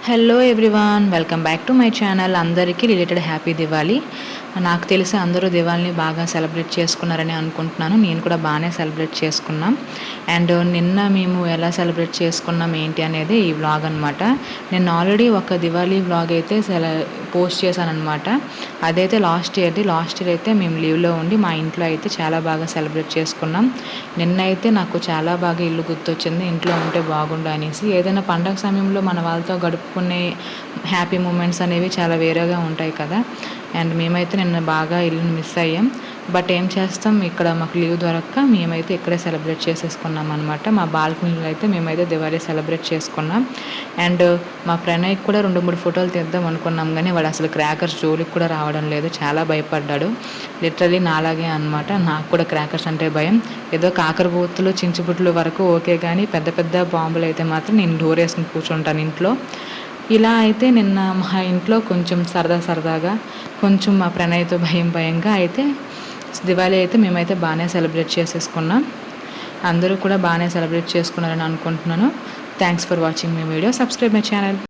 Hello everyone, welcome back to my channel. అందరికీ related happy Diwali. నాకు తెలిసి అందరూ దివాళీని బాగా సెలబ్రేట్ చేసుకున్నారని అనుకుంటున్నాను. నేను కూడా బాగానే సెలబ్రేట్ చేసుకున్నాం. అండ్ నిన్న మేము ఎలా సెలబ్రేట్ చేసుకున్నాం ఏంటి అనేది ఈ వ్లాగ్ అనమాట. నేను ఆల్రెడీ ఒక దివాళీ వ్లాగ్ అయితే పోస్ట్ చేశాను అనమాట. అదైతే లాస్ట్ ఇయర్ అయితే మేము లీవ్లో ఉండి మా ఇంట్లో అయితే చాలా బాగా సెలబ్రేట్ చేసుకున్నాం. నిన్న అయితే నాకు చాలా బాగా ఇల్లు గుర్తొచ్చింది, ఇంట్లో ఉంటే బాగుండు అనేసి. ఏదైనా పండగ సమయంలో మన వాళ్ళతో గడుపుకునే హ్యాపీ మూమెంట్స్ అనేవి చాలా వేరేగా ఉంటాయి కదా. అండ్ మేమైతే నిన్న బాగా ఇల్లుని మిస్ అయ్యాం. బట్ ఏం చేస్తాం, ఇక్కడ మాకు లీవ్ దొరక్క మేమైతే ఇక్కడే సెలబ్రేట్ చేసేసుకున్నాం అనమాట. మా బాల్కనీలో అయితే మేమైతే దివాళీ సెలబ్రేట్ చేసుకున్నాం. అండ్ మా ప్రణయ్కి కూడా 2-3 ఫోటోలు తీద్దాం అనుకున్నాం, కానీ వాడు అసలు క్రాకర్స్ జోలికి కూడా రావడం లేదు, చాలా భయపడ్డాడు. లిటరలీ నాలాగే అనమాట. నాకు కూడా క్రాకర్స్ అంటే భయం. ఏదో కాకరబూతులు చించుబుట్లు వరకు ఓకే, కానీ పెద్ద పెద్ద బాంబులు అయితే మాత్రం నేను డోర్ వేసుకుని కూర్చుంటాను ఇంట్లో. ఇలా అయితే నిన్న మా ఇంట్లో కొంచెం సరదాగా కొంచెం మా ప్రణయ్తో భయంగా అయితే దివాళీ అయితే మేమైతే బాగానే సెలబ్రేట్ చేసేసుకున్నాం. అందరూ కూడా బాగానే సెలబ్రేట్ చేసుకున్నారని అనుకుంటున్నాను. Thanks for watching my video. Subscribe my channel.